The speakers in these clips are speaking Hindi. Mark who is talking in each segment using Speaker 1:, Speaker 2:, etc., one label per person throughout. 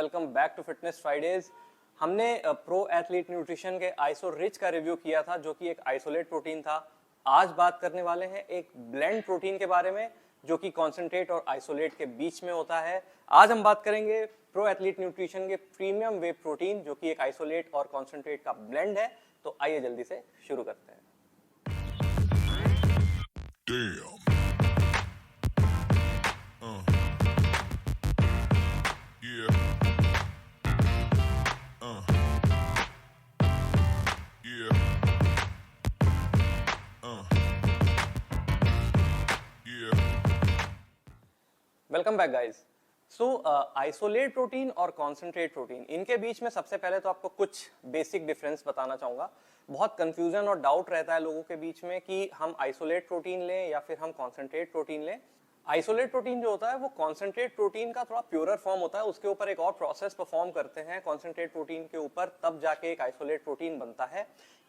Speaker 1: Welcome back to fitness Fridays. हमने प्रो एथलीट न्यूट्रिशन के आइसो रिच का रिव्यू किया था जो कि एक आइसोलेट प्रोटीन था। आज बात करने वाले हैं एक ब्लेंड प्रोटीन के बारे में जो कि कॉन्सेंट्रेट और आइसोलेट के बीच में होता है। आज हम बात करेंगे प्रो एथलीट न्यूट्रिशन के प्रीमियम वे प्रोटीन जो कि एक आइसोलेट और कॉन्सेंट्रेट का ब्लेंड है। तो आइए जल्दी से शुरू करते हैं। Damn. Yeah. Yeah. Yeah. Welcome back guys. Isolate protein और कॉन्सेंट्रेट प्रोटीन, इनके बीच में सबसे पहले तो आपको कुछ बेसिक डिफरेंस बताना चाहूंगा। बहुत कंफ्यूजन और डाउट रहता है लोगों के बीच में कि हम आइसोलेट प्रोटीन लें या फिर हम कॉन्सेंट्रेट प्रोटीन लें। आइसोलेट प्रोटीन जो होता है वो कॉन्सेंट्रेट प्रोटीन का थोड़ा प्योरर फॉर्म होता है, उसके ऊपर एक और प्रोसेस परफॉर्म करते हैं कॉन्सेंट्रेट प्रोटीन के ऊपर, तब जाके एक आइसोलेट प्रोटीन बनता है।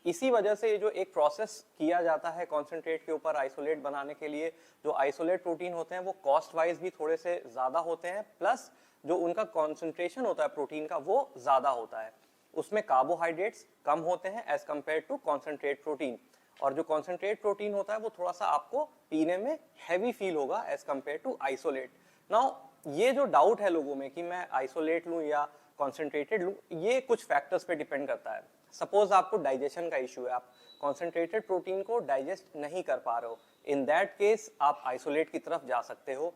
Speaker 1: इसी वजह से ये जो एक प्रोसेस किया जाता है कॉन्सेंट्रेट के ऊपर आइसोलेट बनाने के लिए, जो आइसोलेट प्रोटीन होते हैं वो कॉस्ट वाइज भी थोड़े से ज्यादा होते हैं, प्लस जो उनका कॉन्सेंट्रेशन होता है प्रोटीन का वो ज्यादा होता है। उसमें कार्बोहाइड्रेट्स कम होते हैं as compare to concentrate protein, और जो कॉन्सेंट्रेट प्रोटीन होता है वो थोड़ा सा आपको पीने में हैवी फील होगा as compare to isolate. Now ये जो डाउट है लोगों में कि मैं आइसोलेट लूं या कॉन्सेंट्रेटेड लूं, ये कुछ फैक्टर्स पे डिपेंड करता है। सपोज आपको डाइजेशन का इश्यू है, आप कॉन्सेंट्रेटेड प्रोटीन को डाइजेस्ट नहीं कर पा रहे हो, इन दैट केस आप आइसोलेट की तरफ जा सकते हो।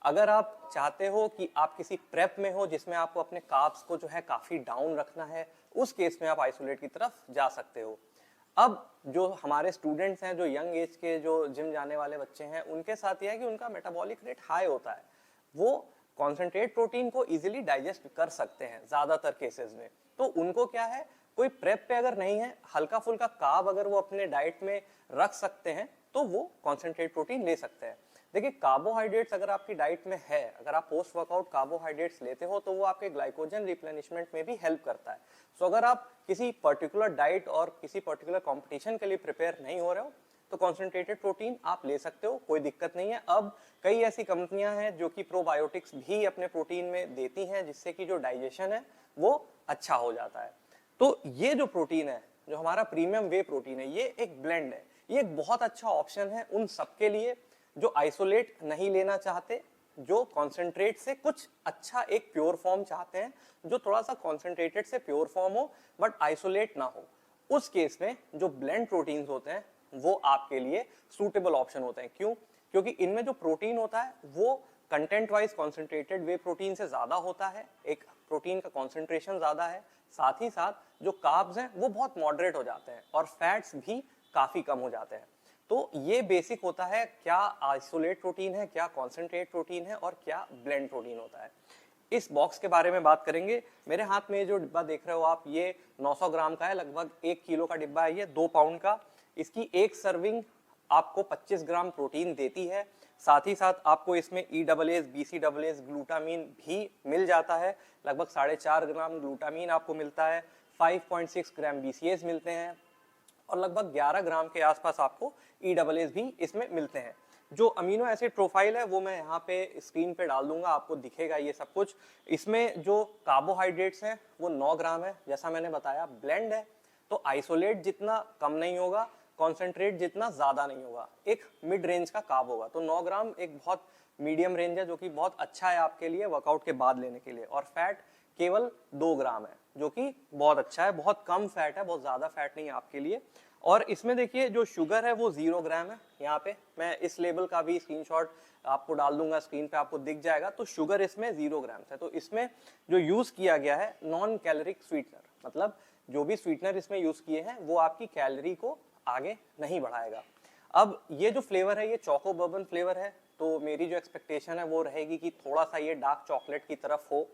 Speaker 1: अगर आप चाहते हो कि आप किसी प्रेप में हो जिसमें आपको अपने कार्ब्स को जो है काफी डाउन रखना है, उस केस में आप आइसोलेट की तरफ जा सकते हो। अब जो हमारे स्टूडेंट्स हैं, जो यंग एज के जो जिम जाने वाले बच्चे हैं, उनके साथ यह है कि उनका मेटाबॉलिक रेट हाई होता है, वो कॉन्सेंट्रेट प्रोटीन को इजीली डाइजेस्ट कर सकते हैं ज्यादातर केसेस में। तो उनको क्या है, कोई प्रेप पे अगर नहीं है, हल्का फुल्का कार्ब अगर वो अपने डाइट में रख सकते हैं तो वो कॉन्सेंट्रेट प्रोटीन ले सकते हैं। देखिए, कार्बोहाइड्रेट्स अगर आपकी डाइट में है, अगर आप पोस्ट वर्कआउट कार्बोहाइड्रेट्स लेते हो तो वो आपके ग्लाइकोजन रिप्लेनिशमेंट में भी हेल्प करता है। सो अगर आप किसी पर्टिकुलर डाइट और किसी पर्टिकुलर कंपटीशन के लिए प्रिपेयर नहीं हो रहे हो तो कॉन्सेंट्रेटेड प्रोटीन आप ले सकते हो, कोई दिक्कत नहीं है। अब कई ऐसी कंपनियां हैं जो कि प्रोबायोटिक्स भी अपने प्रोटीन में देती हैं जिससे कि जो डाइजेशन है वो अच्छा हो जाता है। तो ये जो प्रोटीन है, जो हमारा प्रीमियम वे प्रोटीन है, ये एक ब्लेंड है, ये एक बहुत अच्छा ऑप्शन है उन सबके लिए जो आइसोलेट नहीं लेना चाहते, जो कॉन्सेंट्रेट से कुछ अच्छा एक प्योर फॉर्म चाहते हैं, जो थोड़ा सा कॉन्सेंट्रेटेड से प्योर फॉर्म हो बट आइसोलेट ना हो। उस केस में जो ब्लेंड प्रोटीन्स होते हैं वो आपके लिए सूटेबल ऑप्शन होते हैं। क्यों? क्योंकि इनमें जो प्रोटीन होता है वो कंटेंट वाइज कॉन्सेंट्रेटेड वे प्रोटीन से ज्यादा होता है, एक प्रोटीन का कॉन्सेंट्रेशन ज्यादा है, साथ ही साथ जो कार्ब्स हैं वो बहुत मॉडरेट हो जाते हैं और फैट्स भी काफी कम हो जाते हैं। तो ये बेसिक होता है क्या आइसोलेट प्रोटीन है, क्या कॉन्सेंट्रेट प्रोटीन है और क्या ब्लेंड प्रोटीन होता है। इस बॉक्स के बारे में बात करेंगे। मेरे हाथ में जो डिब्बा देख रहे हो आप, ये 900 ग्राम का है, लगभग 1 किलो का डिब्बा है, ये 2 पाउंड का। इसकी एक सर्विंग आपको 25 ग्राम प्रोटीन देती है, साथ ही साथ आपको इसमें EAAs, BCAAs, ग्लूटामीन भी मिल जाता है। लगभग 4.5 ग्राम ग्लूटामीन आपको मिलता है, 5.6 ग्राम BCAs मिलते हैं और लगभग 11 ग्राम के आसपास आपको EAAs भी इसमें मिलते हैं। जो अमीनो एसिड प्रोफाइल है वो मैं यहाँ पे स्क्रीन पे डाल दूंगा, आपको दिखेगा ये सब कुछ। इसमें जो कार्बोहाइड्रेट्स हैं वो 9 ग्राम है, जैसा मैंने बताया ब्लेंड है, तो आइसोलेट जितना कम नहीं होगा, कॉन्सेंट्रेट जितना ज्यादा नहीं होगा, एक मिड रेंज का कार्ब होगा। तो 9 ग्राम एक बहुत मीडियम रेंज है जो कि बहुत अच्छा है आपके लिए वर्कआउट के बाद लेने के लिए। और फैट केवल 2 ग्राम है जो कि बहुत अच्छा है, बहुत कम फैट है, बहुत ज्यादा फैट नहीं है आपके लिए। और इसमें देखिए जो शुगर है वो 0 ग्राम है। यहाँ पे मैं इस लेबल का भी स्क्रीनशॉट आपको डाल दूंगा, स्क्रीन पे आपको दिख जाएगा। तो शुगर इसमें 0 ग्राम है। तो इसमें जो यूज किया गया है नॉन कैलोरिक स्वीटनर, मतलब जो भी स्वीटनर इसमें यूज किए हैं वो आपकी कैलोरी को आगे नहीं बढ़ाएगा। अब ये जो फ्लेवर है ये चोको बर्बन फ्लेवर है, तो मेरी जो एक्सपेक्टेशन है वो रहेगी कि थोड़ा सा ये डार्क चॉकलेट की तरफ हो।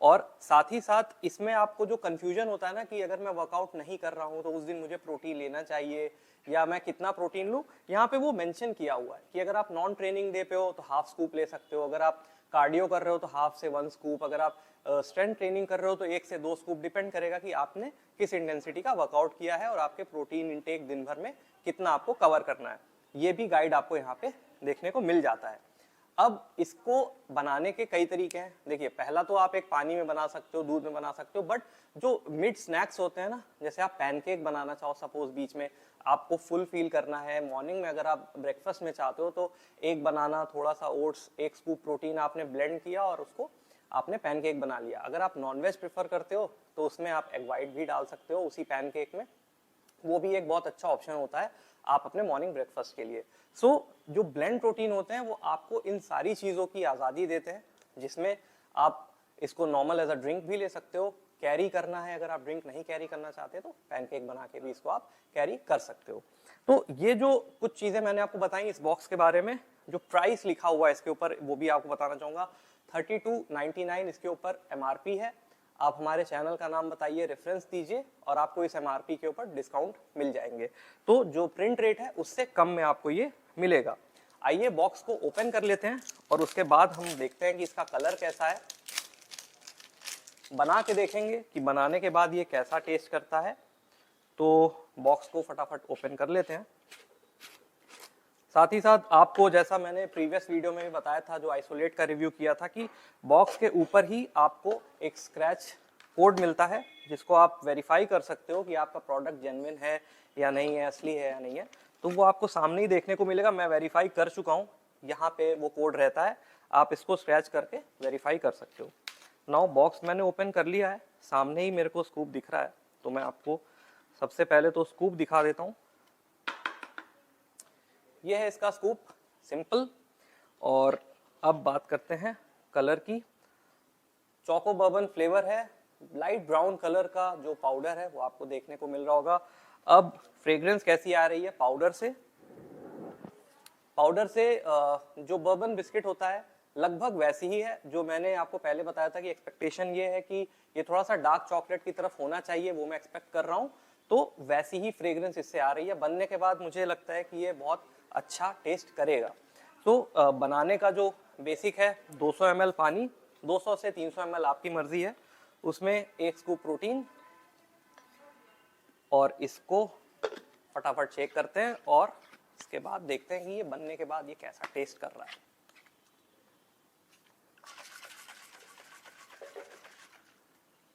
Speaker 1: और साथ ही साथ इसमें आपको जो कंफ्यूजन होता है ना कि अगर मैं वर्कआउट नहीं कर रहा हूं तो उस दिन मुझे प्रोटीन लेना चाहिए या मैं कितना प्रोटीन लूं, यहाँ पे वो मेंशन किया हुआ है कि अगर आप नॉन ट्रेनिंग डे पे हो तो हाफ स्कूप ले सकते हो, अगर आप कार्डियो कर रहे हो तो हाफ से 1 स्कूप, अगर आप स्ट्रेंथ ट्रेनिंग कर रहे हो तो 1 से 2 स्कूप, डिपेंड करेगा कि आपने किस इंटेंसिटी का वर्कआउट किया है और आपके प्रोटीन इंटेक दिन भर में कितना आपको कवर करना है। ये भी गाइड आपको यहाँ पे देखने को मिल जाता है। अब इसको बनाने के कई तरीके हैं। देखिए, पहला तो आप एक पानी में बना सकते हो, दूध में बना सकते हो, बट जो मिड स्नैक्स होते हैं ना, जैसे आप पैनकेक बनाना चाहो, सपोज बीच में आपको फुल फील करना है, मॉर्निंग में अगर आप ब्रेकफास्ट में चाहते हो तो एक बनाना, थोड़ा सा ओट्स, एक स्कूप प्रोटीन आपने ब्लेंड किया और उसको आपने पैनकेक बना लिया। अगर आप नॉनवेज प्रेफर करते हो तो उसमें आप एग वाइट भी डाल सकते हो उसी पैनकेक में, वो भी एक बहुत अच्छा ऑप्शन होता है आप अपने मॉर्निंग ब्रेकफास्ट के लिए। सो जो ब्लेंड प्रोटीन होते हैं वो आपको इन सारी चीज़ों की आज़ादी देते हैं, जिसमें आप इसको नॉर्मल एज अ ड्रिंक भी ले सकते हो, कैरी करना है अगर आप ड्रिंक नहीं कैरी करना चाहते तो पैनकेक बना के भी इसको आप कैरी कर सकते हो। तो ये जो कुछ चीज़ें मैंने आपको बताई इस बॉक्स के बारे में, जो प्राइस लिखा हुआ है इसके ऊपर वो भी आपको बताना चाहूँगा। 3299 इसके ऊपर MRP है। आप हमारे चैनल का नाम बताइए, रेफरेंस दीजिए और आपको इस MRP के ऊपर डिस्काउंट मिल जाएंगे। तो जो प्रिंट रेट है उससे कम में आपको ये मिलेगा। आइए बॉक्स को ओपन कर लेते हैं और उसके बाद हम देखते हैं कि इसका कलर कैसा है, बना के देखेंगे कि बनाने के बाद ये कैसा टेस्ट करता है। तो बॉक्स को फटाफट ओपन कर लेते हैं। साथ ही साथ आपको, जैसा मैंने प्रीवियस वीडियो में भी बताया था, जो आइसोलेट का रिव्यू किया था, कि बॉक्स के ऊपर ही आपको एक स्क्रैच कोड मिलता है जिसको आप वेरीफाई कर सकते हो कि आपका प्रोडक्ट जेन्युइन है या नहीं है, असली है या नहीं है। तो वो आपको सामने ही देखने को मिलेगा। मैं वेरीफाई कर चुका हूँ, यहाँ पे वो कोड रहता है, आप इसको स्क्रैच करके वेरीफाई कर सकते हो। नाउ बॉक्स मैंने ओपन कर लिया है, सामने ही मेरे को स्कूप दिख रहा है, तो मैं आपको सबसे पहले तो स्कूप दिखा देता हूँ। ये है इसका स्कूप, सिंपल। और अब बात करते हैं कलर की। चोको बर्बन फ्लेवर है, लाइट ब्राउन कलर का जो पाउडर है वो आपको देखने को मिल रहा होगा। अब फ्रेग्रेंस कैसी आ रही है पाउडर से? पाउडर से जो बर्बन बिस्किट होता है लगभग वैसी ही है जो मैंने आपको पहले बताया था कि एक्सपेक्टेशन ये है कि ये थोड़ा सा डार्क चॉकलेट की तरफ होना चाहिए, वो मैं एक्सपेक्ट कर रहा हूँ। तो वैसी ही फ्रेग्रेंस इससे आ रही है। बनने के बाद मुझे लगता है कि ये बहुत अच्छा टेस्ट करेगा। तो बनाने का जो बेसिक है, 200 ml पानी, 200 से 300 ml आपकी मर्जी है, उसमें एक स्कूप प्रोटीन, और इसको फटाफट चेक करते हैं और इसके बाद देखते हैं कि ये बनने के बाद ये कैसा टेस्ट कर रहा है।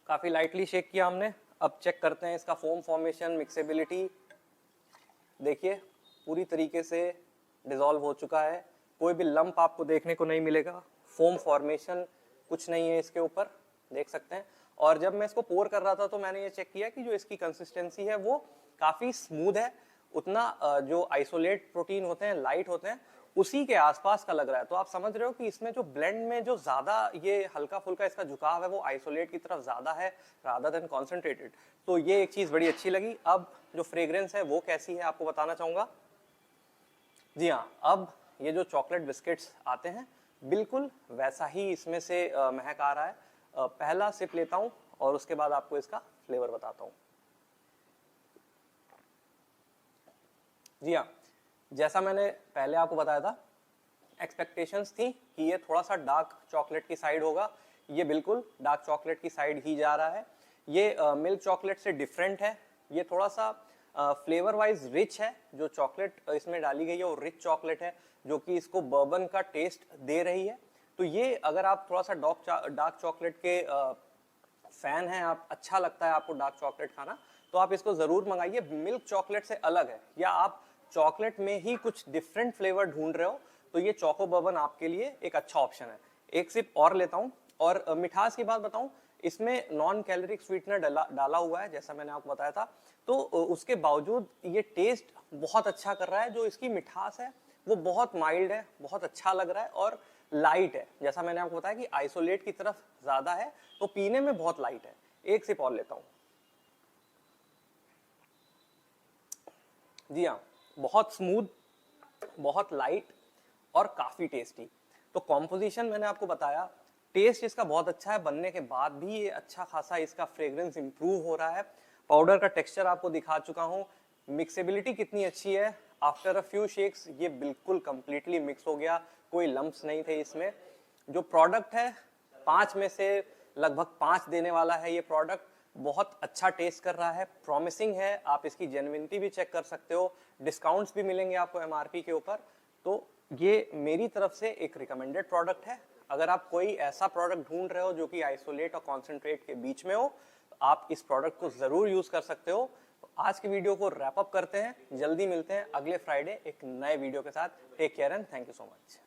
Speaker 1: काफी लाइटली शेक किया हमने। अब चेक करते हैं इसका फोम फॉर्मेशन, मिक्सेबिलिटी। देखिए पूरी तरीके से डिसॉल्व हो चुका है, कोई भी लंप आपको देखने को नहीं मिलेगा, फोम फॉर्मेशन कुछ नहीं है इसके ऊपर, देख सकते हैं। और जब मैं इसको पोर कर रहा था तो मैंने ये चेक किया कि जो इसकी कंसिस्टेंसी है वो काफी स्मूथ है, उतना जो आइसोलेट प्रोटीन होते हैं लाइट होते हैं उसी के आसपास का लग रहा है। तो आप समझ रहे हो कि इसमें जो ब्लेंड में जो ज्यादा ये हल्का फुल्का इसका झुकाव है वो आइसोलेट की तरफ ज्यादा है रादर देन कॉन्सेंट्रेटेड। तो ये एक चीज बड़ी अच्छी लगी। अब जो फ्रेग्रेंस है वो कैसी है आपको बताना चाहूंगा। जी हाँ, अब ये जो चॉकलेट बिस्किट्स आते हैं बिल्कुल वैसा ही इसमें से महक आ रहा है। पहला सिप लेता हूं और उसके बाद आपको इसका फ्लेवर बताता हूं। जी हाँ, जैसा मैंने पहले आपको बताया था, एक्सपेक्टेशंस थी कि ये थोड़ा सा डार्क चॉकलेट की साइड होगा, ये बिल्कुल डार्क चॉकलेट की साइड ही जा रहा है। ये मिल्क चॉकलेट से डिफरेंट है, ये थोड़ा सा फ्लेवर वाइज रिच है। जो चॉकलेट इसमें डाली गई है वो रिच चॉकलेट है जो कि इसको बर्बन का टेस्ट दे रही है। तो ये अगर आप थोड़ा सा डार्क चॉकलेट के फैन हैं, आप, अच्छा लगता है आपको डार्क चॉकलेट खाना, तो आप इसको जरूर मंगाइए। मिल्क चॉकलेट से अलग है, या आप चॉकलेट में ही कुछ डिफरेंट फ्लेवर ढूंढ रहे हो तो ये चोको बर्बन आपके लिए एक अच्छा ऑप्शन है। एक सिप और लेता हूँ। और मिठास की बात बताऊं, इसमें नॉन कैलोरिक स्वीटनर डाला हुआ है जैसा मैंने आपको बताया था। तो उसके बावजूद ये टेस्ट बहुत अच्छा कर रहा है। जो इसकी मिठास है वो बहुत माइल्ड है, बहुत अच्छा लग रहा है और लाइट है। जैसा मैंने आपको बताया कि आइसोलेट की तरफ ज्यादा है तो पीने में बहुत लाइट है। एक सिप और लेता हूं। जी हाँ, बहुत स्मूथ, बहुत लाइट और काफी टेस्टी। तो कॉम्पोजिशन मैंने आपको बताया, टेस्ट इसका बहुत अच्छा है, बनने के बाद भी ये अच्छा खासा इसका फ्रेग्रेंस इंप्रूव हो रहा है। पाउडर का टेक्सचर आपको दिखा चुका हूँ। मिक्सेबिलिटी कितनी अच्छी है, आफ्टर अ फ्यू शेक्स ये बिल्कुल कंप्लीटली मिक्स हो गया, कोई लंप्स नहीं थे इसमें। जो प्रोडक्ट है 5 में से लगभग 5 देने वाला है ये प्रोडक्ट। बहुत अच्छा टेस्ट कर रहा है, प्रॉमिसिंग है। आप इसकी जेन्युइनिटी भी चेक कर सकते हो, डिस्काउंट्स भी मिलेंगे आपको MRP के ऊपर। तो ये मेरी तरफ से एक रिकमेंडेड प्रोडक्ट है। अगर आप कोई ऐसा प्रोडक्ट ढूंढ रहे हो जो कि आइसोलेट और कॉन्सेंट्रेट के बीच में हो, तो आप इस प्रोडक्ट को जरूर यूज कर सकते हो। तो आज की वीडियो को रैप अप करते हैं, जल्दी मिलते हैं अगले फ्राइडे एक नए वीडियो के साथ। Take care and thank you so much.